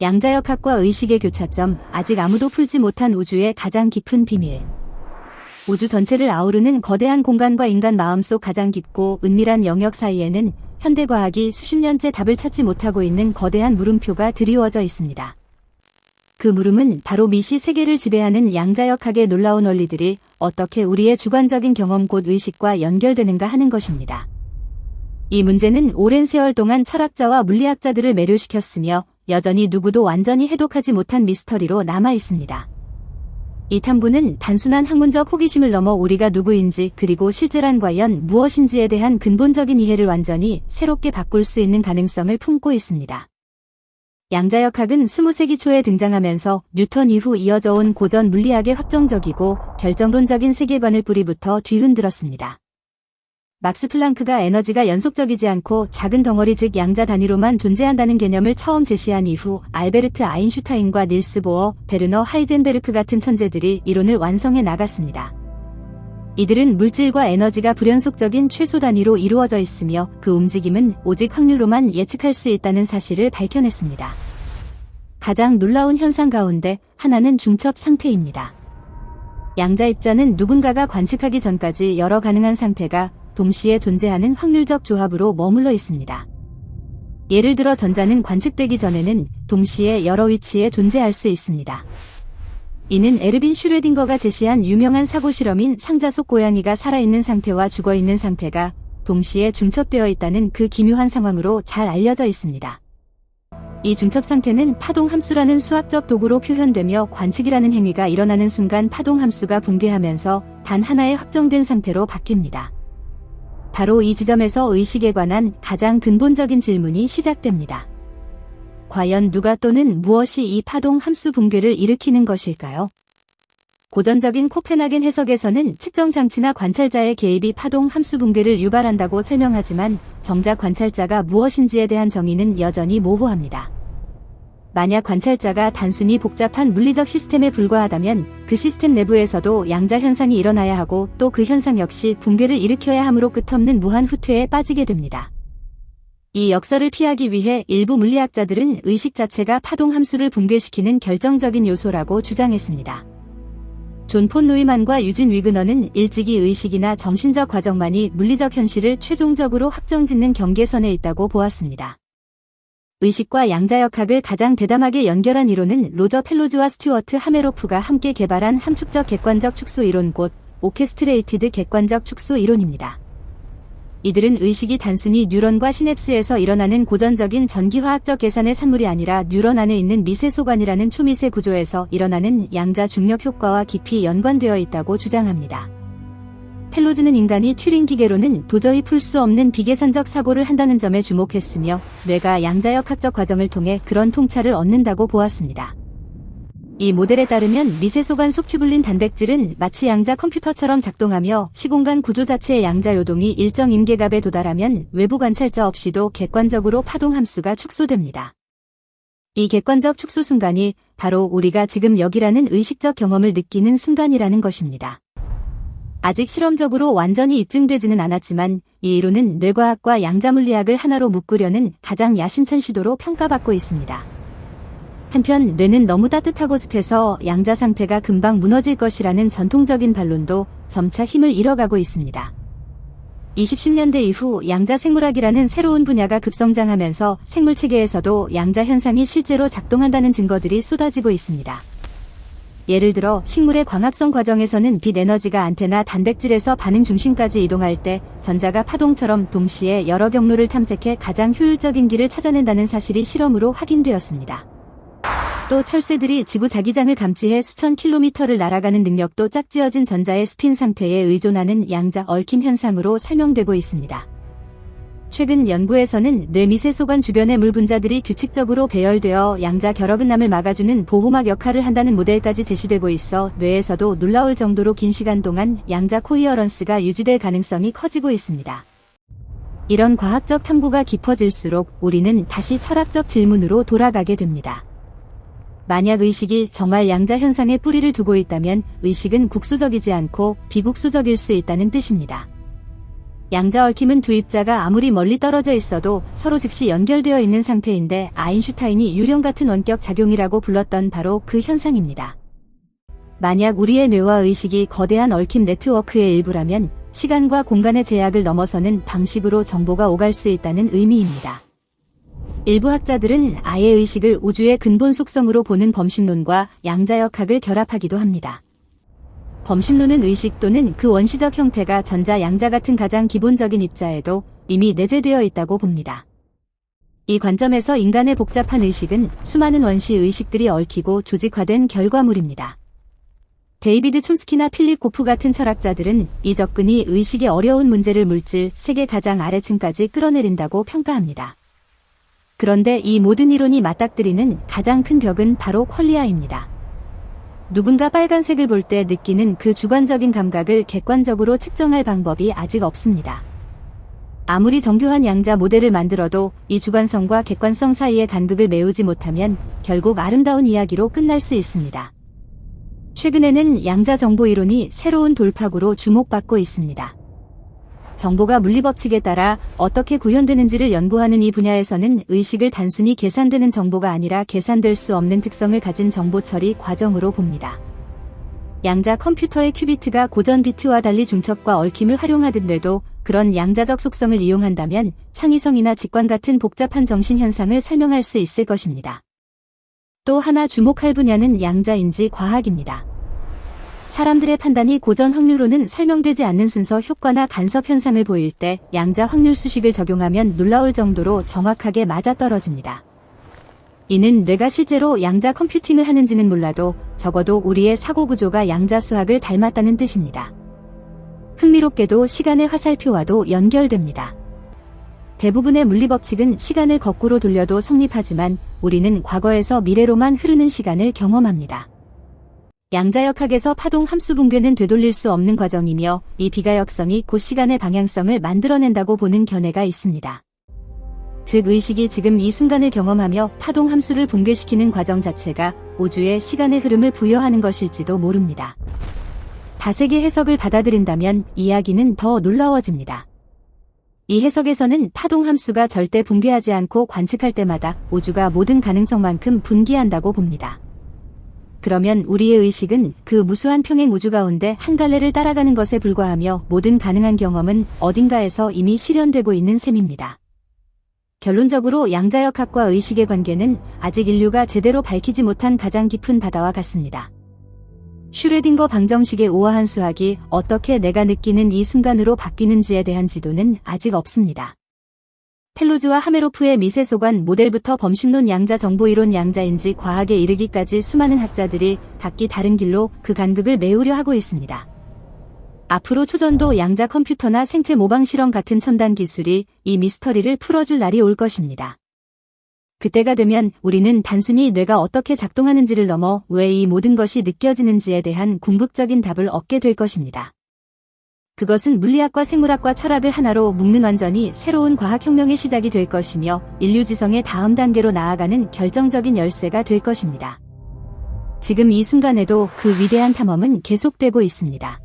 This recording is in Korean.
양자역학과 의식의 교차점, 아직 아무도 풀지 못한 우주의 가장 깊은 비밀. 우주 전체를 아우르는 거대한 공간과 인간 마음속 가장 깊고 은밀한 영역 사이에는 현대과학이 수십 년째 답을 찾지 못하고 있는 거대한 물음표가 드리워져 있습니다. 그 물음은 바로 미시 세계를 지배하는 양자역학의 놀라운 원리들이 어떻게 우리의 주관적인 경험 곧 의식과 연결되는가 하는 것입니다. 이 문제는 오랜 세월 동안 철학자와 물리학자들을 매료시켰으며 여전히 누구도 완전히 해독하지 못한 미스터리로 남아 있습니다. 이 탐구는 단순한 학문적 호기심을 넘어 우리가 누구인지 그리고 실제란 과연 무엇인지에 대한 근본적인 이해를 완전히 새롭게 바꿀 수 있는 가능성을 품고 있습니다. 양자역학은 20세기 초에 등장하면서 뉴턴 이후 이어져 온 고전 물리학의 확정적이고 결정론적인 세계관을 뿌리부터 뒤흔들었습니다. 막스 플랑크가 에너지가 연속적이지 않고 작은 덩어리 즉 양자 단위로만 존재한다는 개념을 처음 제시한 이후 알베르트 아인슈타인과 닐스 보어, 베르너 하이젠베르크 같은 천재들이 이론을 완성해 나갔습니다. 이들은 물질과 에너지가 불연속적인 최소 단위로 이루어져 있으며 그 움직임은 오직 확률로만 예측할 수 있다는 사실을 밝혀냈습니다. 가장 놀라운 현상 가운데 하나는 중첩 상태입니다. 양자 입자는 누군가가 관측하기 전까지 여러 가능한 상태가 동시에 존재하는 확률적 조합으로 머물러 있습니다. 예를 들어 전자는 관측되기 전에는 동시에 여러 위치에 존재할 수 있습니다. 이는 에르빈 슈레딩거가 제시한 유명한 사고 실험인 상자 속 고양이가 살아있는 상태와 죽어있는 상태가 동시에 중첩되어 있다는 그 기묘한 상황으로 잘 알려져 있습니다. 이 중첩 상태는 파동 함수라는 수학적 도구로 표현되며 관측이라는 행위가 일어나는 순간 파동 함수가 붕괴하면서 단 하나의 확정된 상태로 바뀝니다. 바로 이 지점에서 의식에 관한 가장 근본적인 질문이 시작됩니다. 과연 누가 또는 무엇이 이 파동 함수 붕괴를 일으키는 것일까요? 고전적인 코펜하겐 해석에서는 측정 장치나 관찰자의 개입이 파동 함수 붕괴를 유발한다고 설명하지만 정작 관찰자가 무엇인지에 대한 정의는 여전히 모호합니다. 만약 관찰자가 단순히 복잡한 물리적 시스템에 불과하다면 그 시스템 내부에서도 양자 현상이 일어나야 하고 또 그 현상 역시 붕괴를 일으켜야 하므로 끝없는 무한 후퇴에 빠지게 됩니다. 이 역설을 피하기 위해 일부 물리학자들은 의식 자체가 파동 함수를 붕괴시키는 결정적인 요소라고 주장했습니다. 존 폰 누이만과 유진 위그너는 일찍이 의식이나 정신적 과정만이 물리적 현실을 최종적으로 확정짓는 경계선에 있다고 보았습니다. 의식과 양자역학을 가장 대담하게 연결한 이론은 로저 펠로즈와 스튜어트 하메로프가 함께 개발한 함축적 객관적 축소 이론 곧 오케스트레이티드 객관적 축소 이론입니다. 이들은 의식이 단순히 뉴런과 시냅스에서 일어나는 고전적인 전기화학적 계산의 산물이 아니라 뉴런 안에 있는 미세소관이라는 초미세 구조에서 일어나는 양자 중력 효과와 깊이 연관되어 있다고 주장합니다. 펠로즈는 인간이 튜링 기계로는 도저히 풀 수 없는 비계산적 사고를 한다는 점에 주목했으며 뇌가 양자역학적 과정을 통해 그런 통찰을 얻는다고 보았습니다. 이 모델에 따르면 미세소관 속 튜블린 단백질은 마치 양자 컴퓨터처럼 작동하며 시공간 구조 자체의 양자 요동이 일정 임계값에 도달하면 외부 관찰자 없이도 객관적으로 파동 함수가 축소됩니다. 이 객관적 축소 순간이 바로 우리가 지금 여기라는 의식적 경험을 느끼는 순간이라는 것입니다. 아직 실험적으로 완전히 입증되지는 않았지만 이 이론은 뇌과학과 양자물리학을 하나로 묶으려는 가장 야심찬 시도로 평가받고 있습니다. 한편 뇌는 너무 따뜻하고 습해서 양자 상태가 금방 무너질 것이라는 전통적인 반론도 점차 힘을 잃어가고 있습니다. 2010년대 이후 양자 생물학이라는 새로운 분야가 급성장하면서 생물체계에서도 양자 현상이 실제로 작동한다는 증거들이 쏟아지고 있습니다. 예를 들어 식물의 광합성 과정에서는 빛 에너지가 안테나 단백질에서 반응 중심까지 이동할 때 전자가 파동처럼 동시에 여러 경로를 탐색해 가장 효율적인 길을 찾아낸다는 사실이 실험으로 확인되었습니다. 또 철새들이 지구 자기장을 감지해 수천 킬로미터를 날아가는 능력도 짝지어진 전자의 스핀 상태에 의존하는 양자 얽힘 현상으로 설명되고 있습니다. 최근 연구에서는 뇌 미세소관 주변의 물 분자들이 규칙적으로 배열되어 양자 결합음람을 막아주는 보호막 역할을 한다는 모델까지 제시되고 있어 뇌에서도 놀라울 정도로 긴 시간 동안 양자 코히어런스가 유지될 가능성이 커지고 있습니다. 이런 과학적 탐구가 깊어질수록 우리는 다시 철학적 질문으로 돌아가게 됩니다. 만약 의식이 정말 양자 현상에 뿌리를 두고 있다면 의식은 국수적이지 않고 비국수적일 수 있다는 뜻입니다. 양자 얽힘은 두 입자가 아무리 멀리 떨어져 있어도 서로 즉시 연결되어 있는 상태인데 아인슈타인이 유령 같은 원격 작용이라고 불렀던 바로 그 현상입니다. 만약 우리의 뇌와 의식이 거대한 얽힘 네트워크의 일부라면 시간과 공간의 제약을 넘어서는 방식으로 정보가 오갈 수 있다는 의미입니다. 일부 학자들은 아예 의식을 우주의 근본 속성으로 보는 범심론과 양자역학을 결합하기도 합니다. 범심론은 의식 또는 그 원시적 형태가 전자, 양자 같은 가장 기본적인 입자에도 이미 내재되어 있다고 봅니다. 이 관점에서 인간의 복잡한 의식은 수많은 원시 의식들이 얽히고 조직화된 결과물입니다. 데이비드 촘스키나 필립 고프 같은 철학자들은 이 접근이 의식의 어려운 문제를 물질 세계 가장 아래층까지 끌어내린다고 평가합니다. 그런데 이 모든 이론이 맞닥뜨리는 가장 큰 벽은 바로 퀄리아입니다. 누군가 빨간색을 볼 때 느끼는 그 주관적인 감각을 객관적으로 측정할 방법이 아직 없습니다. 아무리 정교한 양자 모델을 만들어도 이 주관성과 객관성 사이의 간극을 메우지 못하면 결국 아름다운 이야기로 끝날 수 있습니다. 최근에는 양자 정보 이론이 새로운 돌파구로 주목받고 있습니다. 정보가 물리법칙에 따라 어떻게 구현되는지를 연구하는 이 분야에서는 의식을 단순히 계산되는 정보가 아니라 계산될 수 없는 특성을 가진 정보 처리 과정으로 봅니다. 양자 컴퓨터의 큐비트가 고전 비트와 달리 중첩과 얽힘을 활용하듯 그런 양자적 속성을 이용한다면 창의성이나 직관 같은 복잡한 정신현상을 설명할 수 있을 것입니다. 또 하나 주목할 분야는 양자인지 과학입니다. 사람들의 판단이 고전 확률로는 설명되지 않는 순서 효과나 간섭 현상을 보일 때 양자 확률 수식을 적용하면 놀라울 정도로 정확하게 맞아떨어집니다. 이는 뇌가 실제로 양자 컴퓨팅을 하는지는 몰라도 적어도 우리의 사고 구조가 양자 수학을 닮았다는 뜻입니다. 흥미롭게도 시간의 화살표와도 연결됩니다. 대부분의 물리법칙은 시간을 거꾸로 돌려도 성립하지만 우리는 과거에서 미래로만 흐르는 시간을 경험합니다. 양자역학에서 파동 함수 붕괴는 되돌릴 수 없는 과정이며 이 비가역성이 곧 시간의 방향성을 만들어낸다고 보는 견해가 있습니다. 즉 의식이 지금 이 순간을 경험하며 파동 함수를 붕괴시키는 과정 자체가 우주의 시간의 흐름을 부여하는 것일지도 모릅니다. 다색의 해석을 받아들인다면 이야기는 더 놀라워집니다. 이 해석에서는 파동 함수가 절대 붕괴하지 않고 관측할 때마다 우주가 모든 가능성만큼 분기한다고 봅니다. 그러면 우리의 의식은 그 무수한 평행 우주 가운데 한 갈래를 따라가는 것에 불과하며 모든 가능한 경험은 어딘가에서 이미 실현되고 있는 셈입니다. 결론적으로 양자역학과 의식의 관계는 아직 인류가 제대로 밝히지 못한 가장 깊은 바다와 같습니다. 슈레딩거 방정식의 우아한 수학이 어떻게 내가 느끼는 이 순간으로 바뀌는지에 대한 지도는 아직 없습니다. 펠로즈와 하메로프의 미세소관 모델부터 범심론 양자 정보이론 양자인지 과학에 이르기까지 수많은 학자들이 각기 다른 길로 그 간극을 메우려 하고 있습니다. 앞으로 초전도 양자 컴퓨터나 생체 모방 실험 같은 첨단 기술이 이 미스터리를 풀어줄 날이 올 것입니다. 그때가 되면 우리는 단순히 뇌가 어떻게 작동하는지를 넘어 왜 이 모든 것이 느껴지는지에 대한 궁극적인 답을 얻게 될 것입니다. 그것은 물리학과 생물학과 철학을 하나로 묶는 완전히 새로운 과학혁명의 시작이 될 것이며 인류 지성의 다음 단계로 나아가는 결정적인 열쇠가 될 것입니다. 지금 이 순간에도 그 위대한 탐험은 계속되고 있습니다.